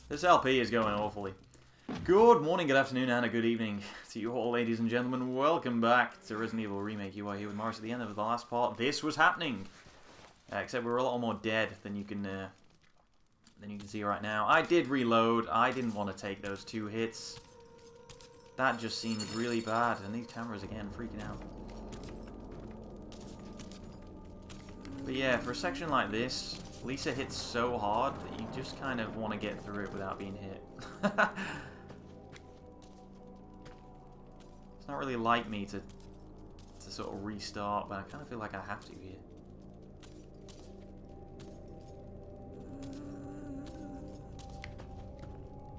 This LP is going awfully. Good morning, good afternoon, and a good evening to you all, ladies and gentlemen. Welcome back to Resident Evil Remake. You are here with Morris at the end of the last part. This was happening. Except we're a lot more dead than you can see right now. I did reload. I didn't want to take those 2 hits. That just seems really bad. And these cameras, again, freaking out. But yeah, for a section like this, Lisa hits so hard that you just kind of want to get through it without being hit. It's not really like me to sort of restart, but I kind of feel like I have to here.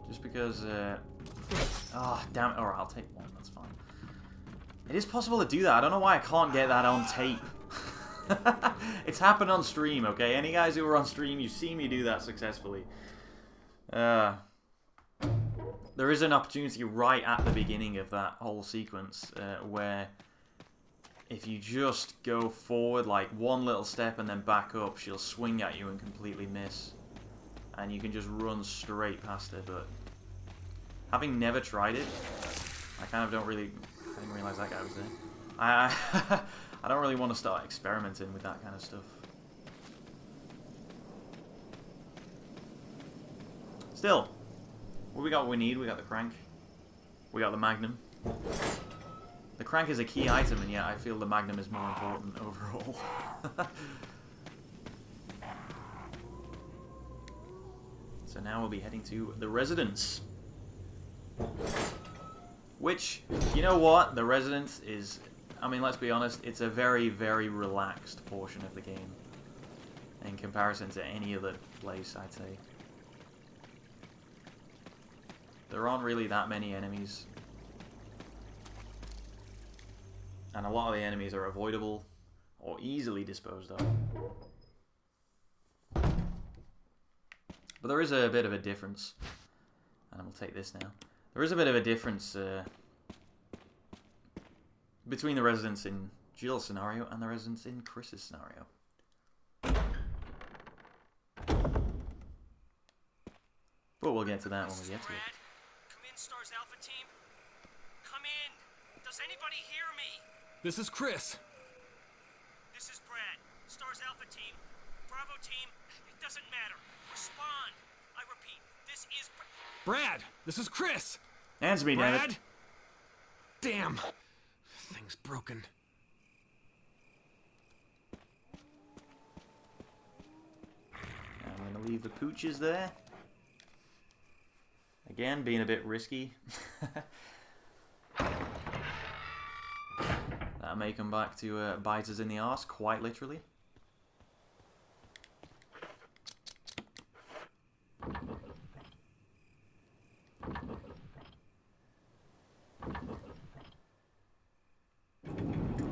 Just because, oh, damn it. Alright, I'll take 1, that's fine. It is possible to do that. I don't know why I can't get that on tape. It's happened on stream, okay? Any guys who were on stream, you've seen me do that successfully. There is an opportunity right at the beginning of that whole sequence where if you just go forward like 1 little step and then back up, she'll swing at you and completely miss. And you can just run straight past her, but having never tried it, I kind of don't really... I didn't realise that guy was there. I don't really want to start experimenting with that kind of stuff. Still, we got what we need. We got the crank. We got the magnum. The crank is a key item, and yet I feel the magnum is more important overall. So now we'll be heading to the residence. Which, you know what? The residence is... I mean, let's be honest, it's a very, very relaxed portion of the game. In comparison to any other place, I'd say. There aren't really that many enemies. And a lot of the enemies are avoidable or easily disposed of. But there is a bit of a difference. And we'll take this now. There is a bit of a difference between the residents in Jill's scenario and the residents in Chris's scenario. But we'll get to that when we get to it. Come in, Stars Alpha Team. Come in. Does anybody hear me? This is Chris. This is Brad. Stars Alpha Team. Bravo Team. It doesn't matter. Respond. I repeat, this is Brad. This is Chris. Answer me, damn it. Brad. Damn. Thing's broken. I'm going to leave the pooches there. Again, being a bit risky. That may come back to bite us in the arse, quite literally.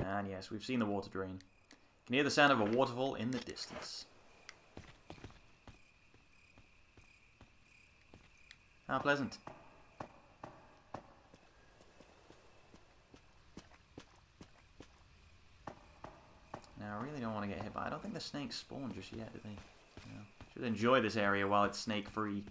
And yes, we've seen the water drain. You can hear the sound of a waterfall in the distance. How pleasant. Now, I really don't want to get hit by... I don't think the snakes spawn just yet, do they? No. Should enjoy this area while it's snake-free.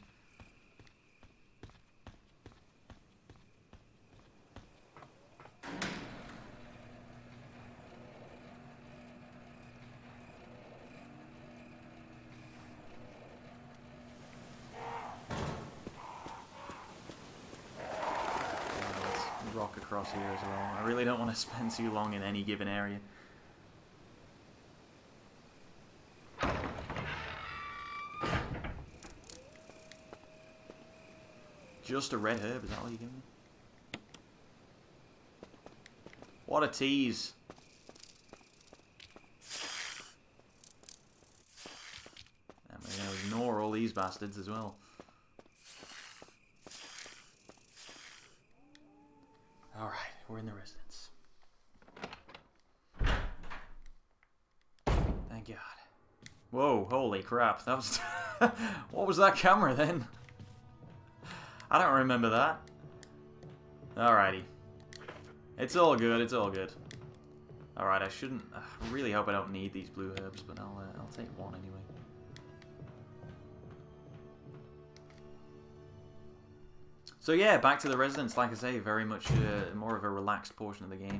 Rock across here as well. I really don't want to spend too long in any given area. Just a red herb, is that all you give me? What a tease. And we're going to ignore all these bastards as well. Alright, we're in the residence. Thank God. Whoa, holy crap. That was... What was that camera then? I don't remember that. Alrighty. It's all good, it's all good. Alright, I shouldn't... I really hope I don't need these blue herbs, but I'll take 1 anyway. So yeah, back to the residence. Like I say, very much more of a relaxed portion of the game.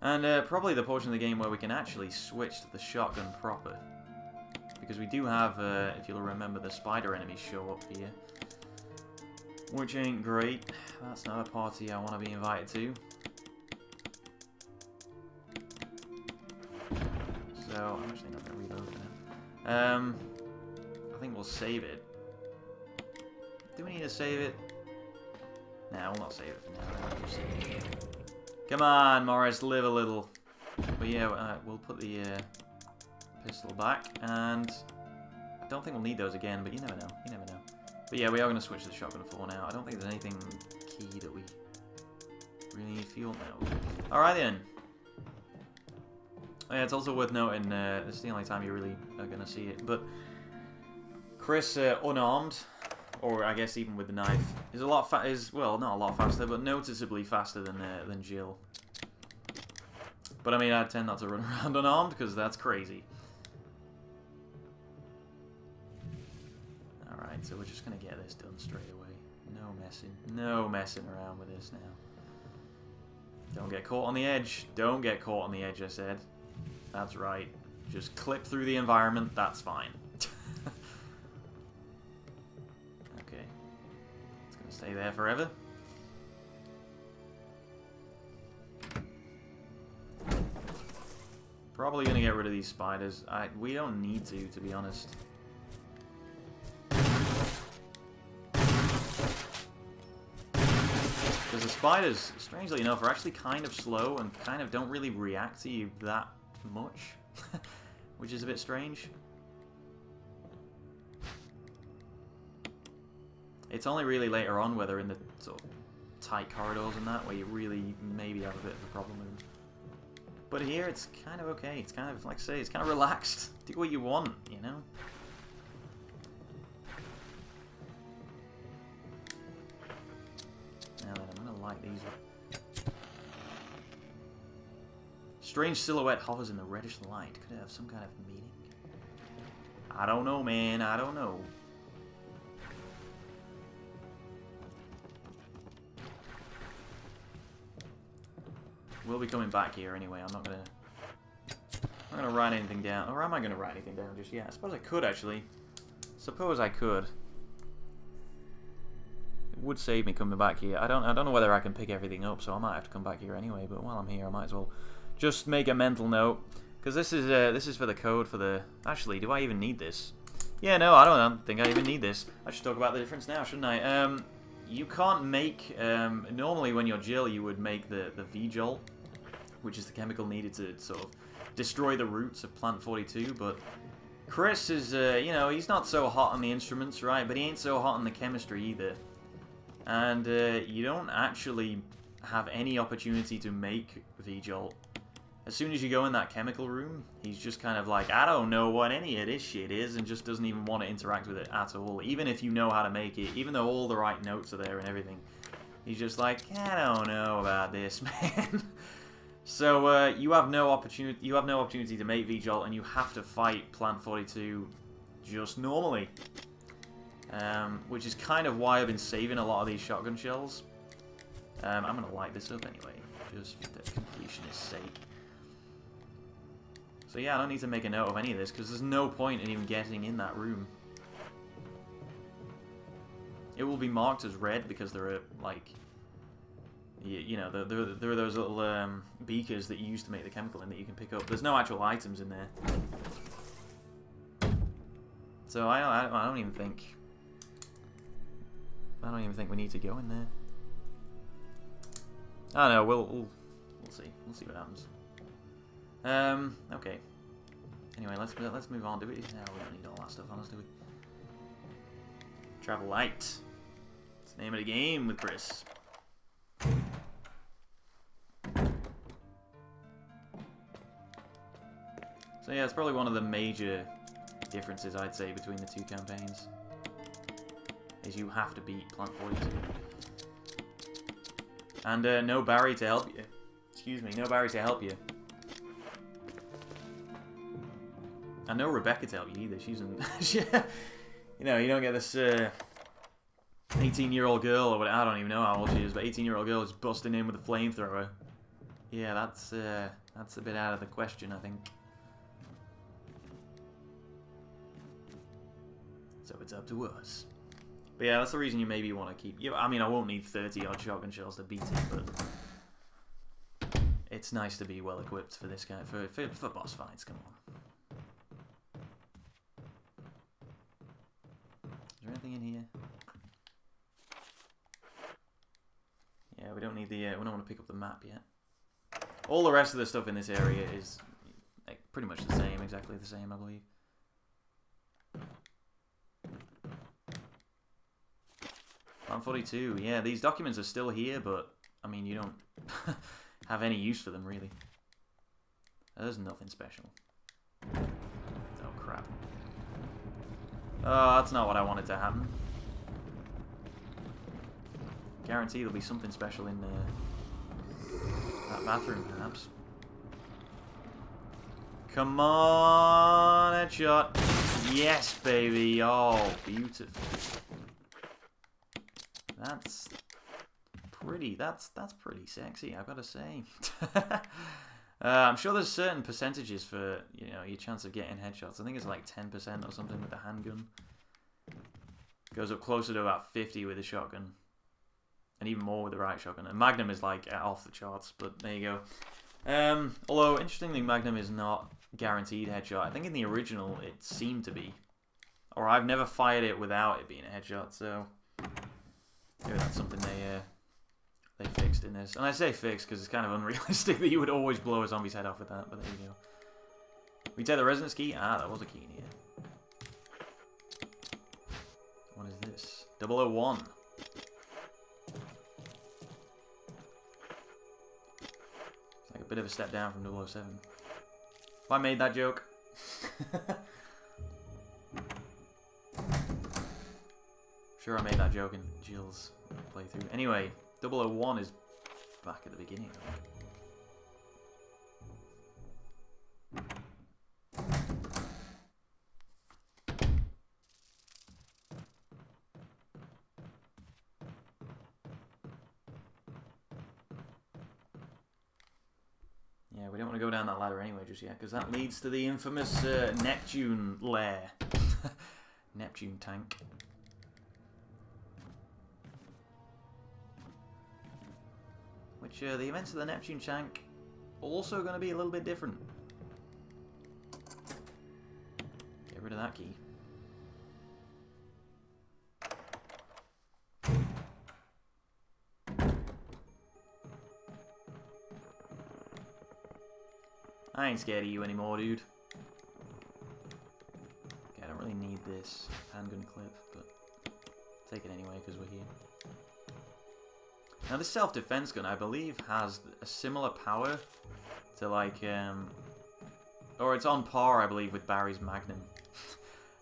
And probably the portion of the game where we can actually switch to the shotgun proper. Because we do have, if you'll remember, the spider enemies show up here. Which ain't great. That's not a party I want to be invited to. So, I'm actually not going to reload now. I think we'll save it. Do we need to save it? Nah, we'll not save it for now. I'll just save it. Come on, Morris, live a little. But yeah, we'll put the pistol back, and I don't think we'll need those again, but you never know. You never know. But yeah, we are going to switch to the shotgun for now. I don't think there's anything key that we really need fuel now. Alright then. Oh, yeah, it's also worth noting, this is the only time you really are going to see it, but Chris, unarmed, or I guess even with the knife, is a lot well, not a lot faster, but noticeably faster than Jill. But I mean, I tend not to run around unarmed because that's crazy. All right, so we're just gonna get this done straight away. No messing around with this now. Don't get caught on the edge. Don't get caught on the edge. I said. That's right. Just clip through the environment. That's fine. Stay there forever. Probably gonna get rid of these spiders. We don't need to be honest. Because the spiders, strangely enough, are actually kind of slow and kind of don't really react to you that much. Which is a bit strange. It's only really later on, whether in the sort of tight corridors and that, where you really maybe have a bit of a problem with them. But here, it's kind of okay. It's kind of, like I say, it's kind of relaxed. Do what you want, you know? Now then, I'm going to light these up. Strange silhouette hovers in the reddish light. Could it have some kind of meaning? I don't know, man. I don't know. We'll be coming back here anyway. I'm not gonna write anything down. Or am I gonna write anything down just yet? I suppose I could actually. Suppose I could. It would save me coming back here. I don't know whether I can pick everything up, so I might have to come back here anyway. But while I'm here, I might as well just make a mental note, because this is for the code for the. Actually, do I even need this? Yeah, no, I don't think I even need this. I should talk about the difference now, shouldn't I? You can't make, normally when you're Jill, you would make the V-Jolt, which is the chemical needed to sort of destroy the roots of Plant 42, but Chris is, you know, he's not so hot on the instruments, right, but he ain't so hot on the chemistry either. And you don't actually have any opportunity to make V-Jolt. As soon as you go in that chemical room, he's just kind of like, I don't know what any of this shit is, and just doesn't even want to interact with it at all. Even if you know how to make it, even though all the right notes are there and everything, he's just like, I don't know about this, man. So you have no opportunity. You have no opportunity to make V-Jolt, and you have to fight Plant 42 just normally, which is kind of why I've been saving a lot of these shotgun shells. I'm gonna light this up anyway, just for the completionist's sake. So yeah, I don't need to make a note of any of this, because there's no point in even getting in that room. It will be marked as red because there are, like, you know, there are those little beakers that you use to make the chemical in that you can pick up. There's no actual items in there. So I don't even think... I don't even think we need to go in there. I don't know, we'll see. We'll see what happens. Okay. Anyway, let's move on. Do we? No, we don't need all that stuff on us, do we? Travel light. It's the name of the game with Chris. So yeah, it's probably one of the major differences, I'd say, between the two campaigns. Is you have to beat Plant 42. And no Barry to help you. Excuse me, no Barry to help you. And no Rebecca to help you either. She's in... you know, you don't get this 18-year-old girl, or I don't even know how old she is, but 18-year-old girl is busting in with a flamethrower. Yeah, that's a bit out of the question, I think. So it's up to us. But yeah, that's the reason you maybe want to keep... I mean, I won't need 30-odd shotgun shells to beat it, but... It's nice to be well-equipped for this kind for boss fights, come on. Is there anything in here? Yeah, we don't need the... we don't want to pick up the map yet. All the rest of the stuff in this area is like, pretty much the same, exactly the same, I believe. Plan 42, yeah, these documents are still here, but, I mean, you don't have any use for them, really. There's nothing special. Oh, crap. Oh, that's not what I wanted to happen. Guarantee there'll be something special in that bathroom, perhaps. Come on, headshot. Yes, baby. Oh, beautiful. That's pretty. That's pretty sexy, I've got to say. I'm sure there's certain percentages for your chance of getting headshots. I think it's like 10% or something with the handgun. Goes up closer to about 50 with the shotgun. And even more with the right shotgun. And Magnum is like off the charts, but there you go. Although, interestingly, Magnum is not guaranteed headshot. I think in the original it seemed to be. Or I've never fired it without it being a headshot, so... maybe that's something they fixed in this. And I say fixed because it's kind of unrealistic that you would always blow a zombie's head off with that, but there you go. We take the resonance key? Ah, there was a key in here. What is this? 001. Like a bit of a step down from 007. If I made that joke. Sure I made that joke in Jill's playthrough. Anyway, 001 is back at the beginning, I think. Yeah, we don't want to go down that ladder anyway just yet, because that leads to the infamous Neptune lair. Neptune tank. Which, the events of the Neptune tank also going to be a little bit different. Get rid of that key. I ain't scared of you anymore, dude. Okay, I don't really need this handgun clip, but take it anyway because we're here. Now this self-defense gun, I believe, has a similar power to like, or it's on par, I believe, with Barry's Magnum.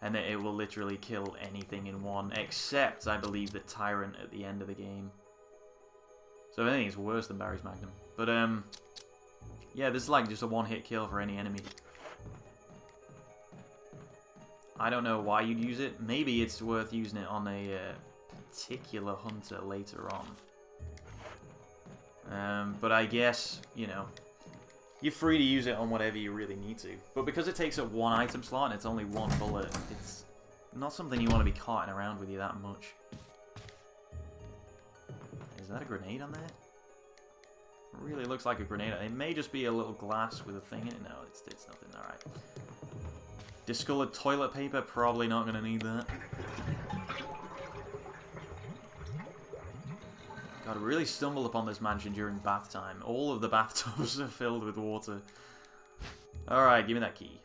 And that it will literally kill anything in one, except, I believe, the Tyrant at the end of the game. So I think it's worse than Barry's Magnum. But, yeah, this is like just a one-hit kill for any enemy. I don't know why you'd use it. Maybe it's worth using it on a particular hunter later on. But I guess, you're free to use it on whatever you really need to. But because it takes up one item slot and it's only one bullet, it's not something you want to be carting around with you that much. Is that a grenade on there? It really looks like a grenade. It may just be a little glass with a thing in it. No, it's nothing. Alright. Discolored toilet paper, probably not going to need that. God, I really stumbled upon this mansion during bath time. All of the bathtubs are filled with water. Alright, give me that key.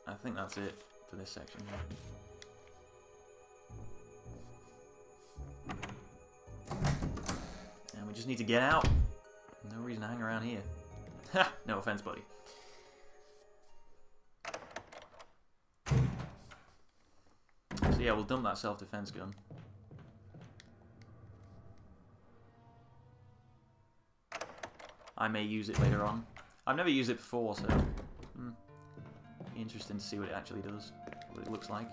I think that's it for this section here. And we just need to get out. No reason to hang around here. Ha! No offense, buddy. So yeah, we'll dump that self-defense gun. I may use it later on. I've never used it before, so interesting to see what it actually does, what it looks like.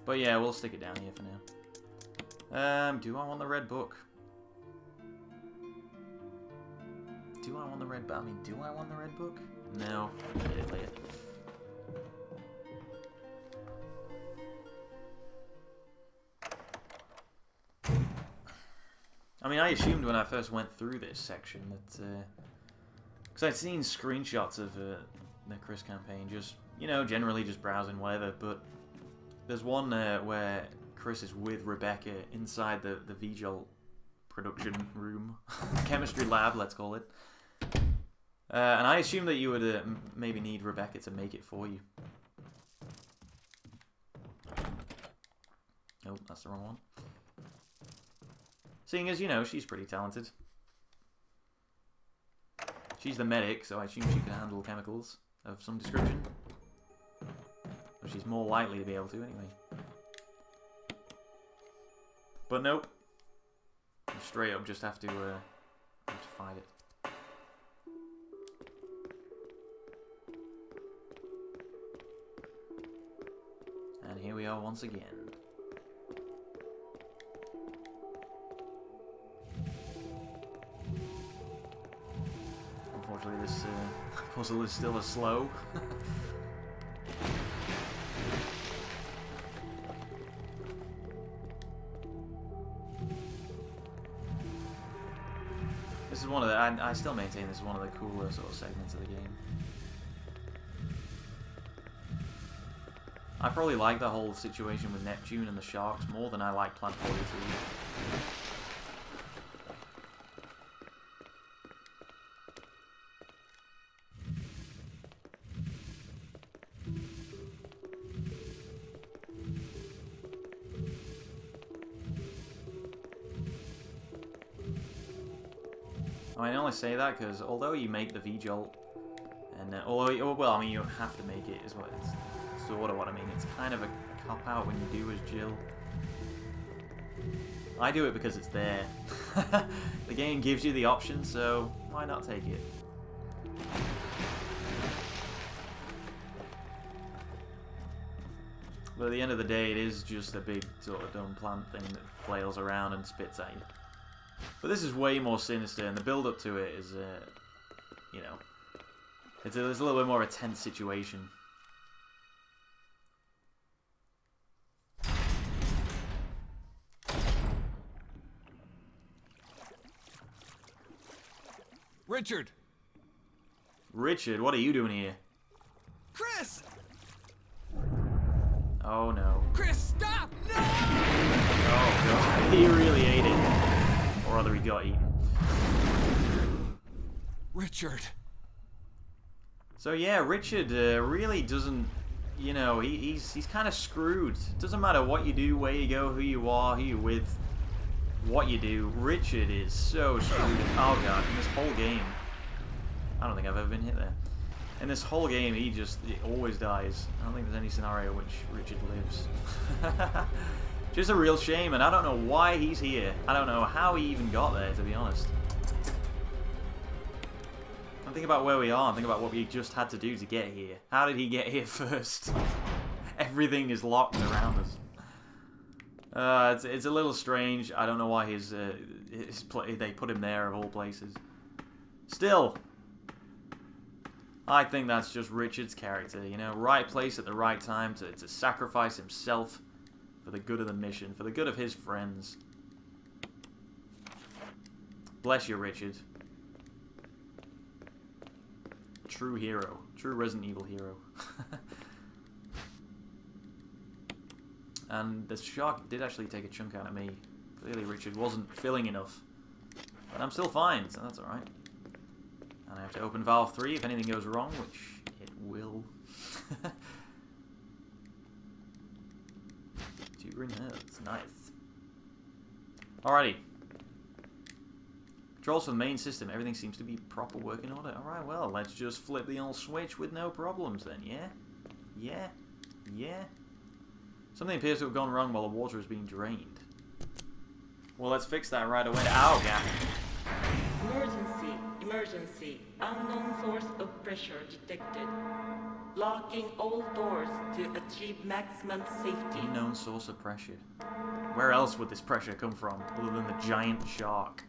But yeah, we'll stick it down here for now. Do I want the red book? Do I want the red book? I mean, do I want the red book? No. I'll get it later. I mean, I assumed when I first went through this section that... because I'd seen screenshots of the Chris campaign, just, you know, generally just browsing whatever, but there's one where Chris is with Rebecca inside the VJOL production room, chemistry lab, let's call it. And I assumed that you would maybe need Rebecca to make it for you. Oh, that's the wrong one. Seeing as, you know, she's pretty talented. She's the medic, so I assume she can handle chemicals of some description. Or she's more likely to be able to, anyway. But nope. You straight up just have to fight it. And here we are once again. Unfortunately, this puzzle is still a slow. This is one of the... I still maintain this is one of the cooler sort of segments of the game. I probably like the whole situation with Neptune and the sharks more than I like Plant 43. I mean, I only say that because although you make the V-Jolt, and although, well, I mean, you don't have to make it, is what it's sort of what I mean. It's kind of a cop-out when you do as Jill. I do it because it's there. The game gives you the option, so why not take it? But at the end of the day, it is just a big sort of dumb plant thing that flails around and spits at you. But this is way more sinister, and the build-up to it is, you know, it's a little bit more of a tense situation. Richard! Richard, what are you doing here? Chris! Oh no. Chris, stop! No! Oh god, he really ate it. Or rather, he got eaten. Richard. So yeah, Richard really doesn't, you know, he's kind of screwed. Doesn't matter what you do, where you go, who you are, who you're with, what you do. Richard is so screwed. Oh god, in this whole game. I don't think I've ever been hit there. In this whole game, he always dies. I don't think there's any scenario in which Richard lives. Just a real shame, and I don't know why he's here. I don't know how he even got there, to be honest. I'm thinking about where we are, and think about what we just had to do to get here. How did he get here first? Everything is locked around us. It's a little strange. I don't know why they put him there of all places. Still, I think that's just Richard's character, you know, right place at the right time to sacrifice himself for the good of the mission, for the good of his friends. Bless you, Richard. True hero. True Resident Evil hero. And the shark did actually take a chunk out of me. Clearly Richard wasn't filling enough. But I'm still fine, so that's alright. And I have to open valve 3 if anything goes wrong, which it will. 2 green herbs, nice. Alrighty. Controls for the main system, everything seems to be proper working order. Alright, well, let's just flip the old switch with no problems then, yeah? Yeah? Yeah? Something appears to have gone wrong while the water is being drained. Well, let's fix that right away. Ow, yeah. Emergency. Emergency. Unknown source of pressure detected. Locking all doors to achieve maximum safety. Unknown source of pressure. Where else would this pressure come from, other than the giant shark?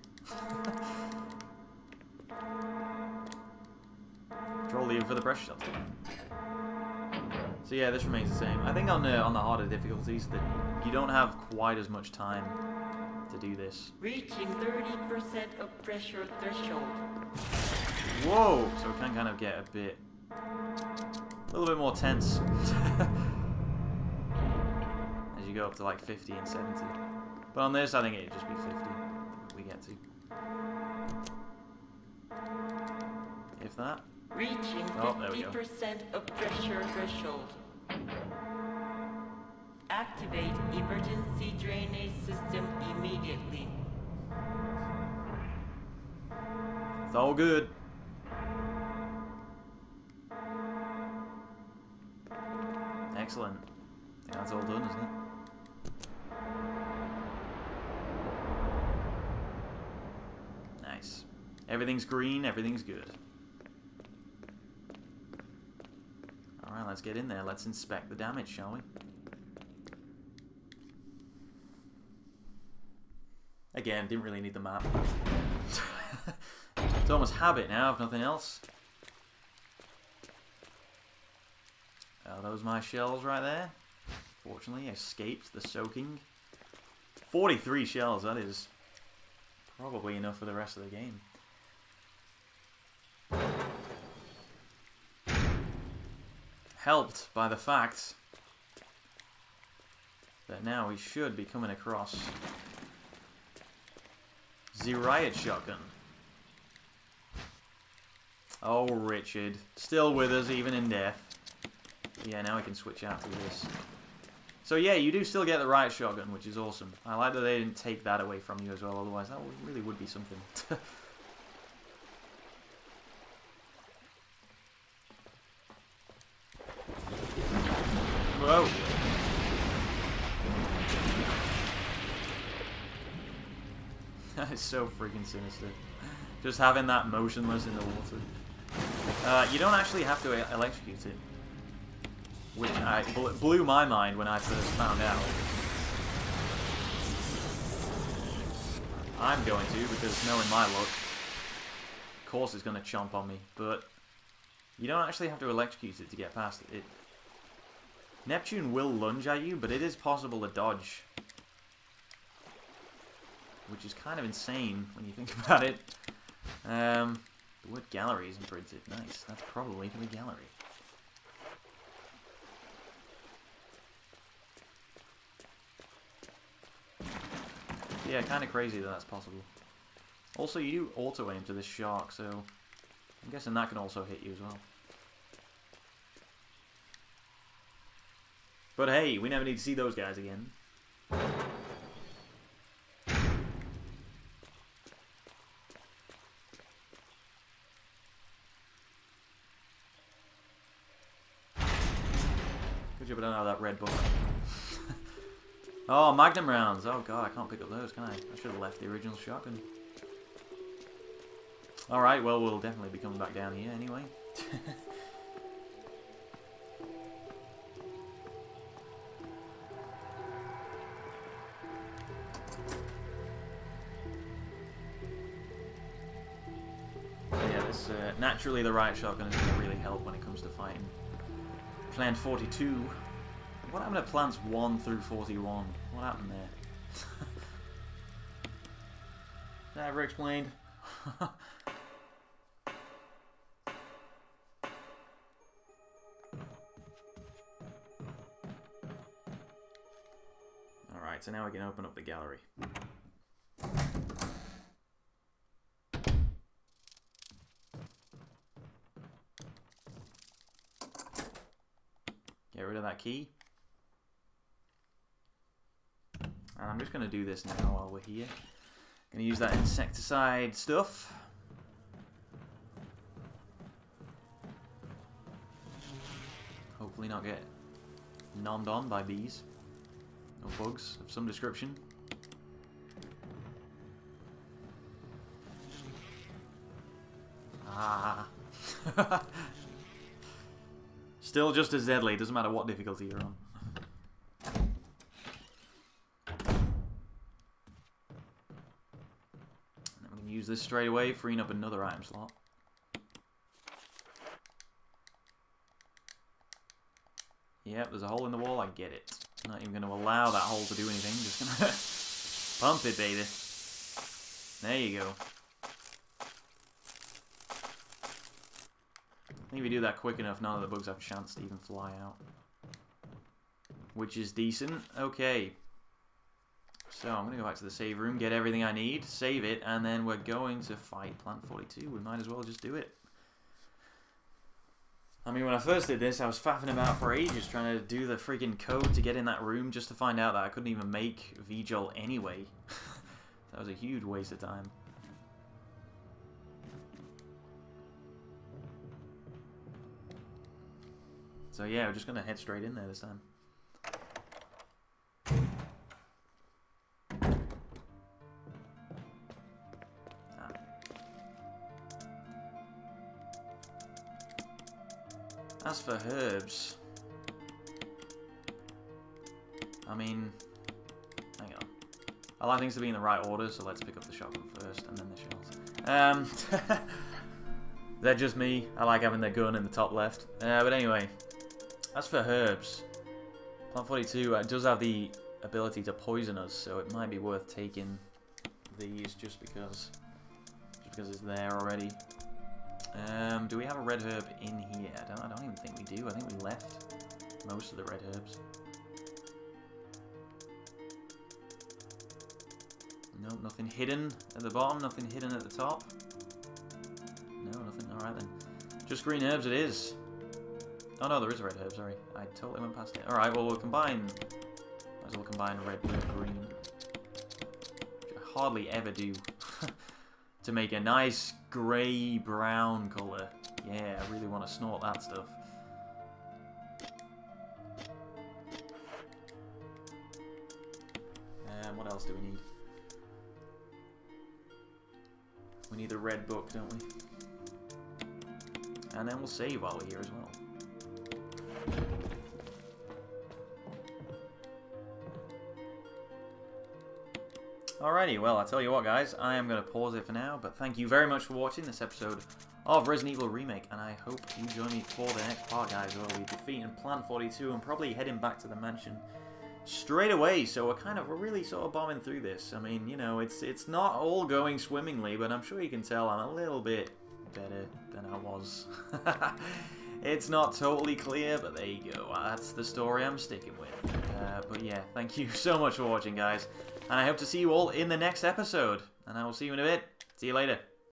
Control lever for the pressure shelter. So yeah, this remains the same. I think on the harder difficulties that you don't have quite as much time to do this. Reaching 30% of pressure threshold. Whoa! So it can kind of get a little bit more tense as you go up to like 50 and 70. But on this, I think it'd just be 50 we get to. If that. Reaching 50% of pressure threshold. Activate emergency drainage system immediately. It's all good. Excellent. I think that's all done, isn't it? Nice. Everything's green, everything's good. Alright, let's get in there. Let's inspect the damage, shall we? Again, didn't really need the map. It's almost habit now, if nothing else. Oh, those my shells right there. Fortunately, escaped the soaking. 43 shells, that is probably enough for the rest of the game. Helped by the fact that now we should be coming across the riot shotgun. Oh, Richard. Still with us, even in death. Yeah, now we can switch out to this. So yeah, you do still get the riot shotgun, which is awesome. I like that they didn't take that away from you as well, otherwise that really would be something. Whoa! That is so freaking sinister. Just having that motionless in the water. You don't actually have to electrocute it. Which blew my mind when I first found out. I'm going to, because knowing my luck, of course it's going to chomp on me, but you don't actually have to electrocute it to get past it. Neptune will lunge at you, but it is possible to dodge. Which is kind of insane when you think about it. The word gallery is imprinted. Nice. That's probably for the gallery. Yeah, kind of crazy that that's possible. Also, you auto-aim to this shark, so I'm guessing that can also hit you as well. But hey, we never need to see those guys again. Good job I don't have that red button. Oh, magnum rounds. Oh god, I can't pick up those, can I? I should have left the original shotgun. Alright, well, we'll definitely be coming back down here anyway. Naturally, the riot shotgun is going to really help when it comes to fighting. Plant 42. What happened to plants 1 through 41? What happened there? Is that ever explained? Alright, so now we can open up the gallery. Get rid of that key. And I'm just going to do this now while we're here. Going to use that insecticide stuff. Hopefully not get nommed on by bees. Or bugs of some description. Still just as deadly, doesn't matter what difficulty you're on. And then we can use this straight away, freeing up another item slot. Yep, there's a hole in the wall, I get it. Not even going to allow that hole to do anything, just going to pump it, baby. There you go. I think if you do that quick enough, none of the bugs have a chance to even fly out. Which is decent. Okay. So, I'm going to go back to the save room, get everything I need, save it, and then we're going to fight Plant 42. We might as well just do it. I mean, when I first did this, I was faffing about for ages trying to do the freaking code to get in that room just to find out that I couldn't even make V-Jolt anyway. That was a huge waste of time. So yeah, we're just going to head straight in there this time. As for herbs, I mean, hang on. I like things to be in the right order, so let's pick up the shotgun first, and then the shells. They're just me. I like having their gun in the top left. But anyway, as for herbs, Plant 42 does have the ability to poison us, so it might be worth taking these just because it's there already. Do we have a red herb in here? I don't even think we do. I think we left most of the red herbs. Nope, nothing hidden at the bottom, nothing hidden at the top. No, nothing. Alright then. Just green herbs it is. Oh no, there is a red herb, sorry. I totally went past it. Alright, well we'll combine... Might as well combine red with green. Which I hardly ever do. To make a nice grey-brown colour. Yeah, I really want to snort that stuff. What else do we need? We need the red book, don't we? And then we'll save while we're here as well. Alrighty, well, I'll tell you what, guys, I am going to pause it for now, but thank you very much for watching this episode of Resident Evil Remake, and I hope you join me for the next part, guys, where we'll be defeating Plant 42 and probably heading back to the mansion straight away. So we're really sort of bombing through this. I mean, you know, it's not all going swimmingly, but I'm sure you can tell I'm a little bit better than I was. It's not totally clear, but there you go. That's the story I'm sticking with. But yeah, thank you so much for watching, guys. And I hope to see you all in the next episode. And I will see you in a bit. See you later.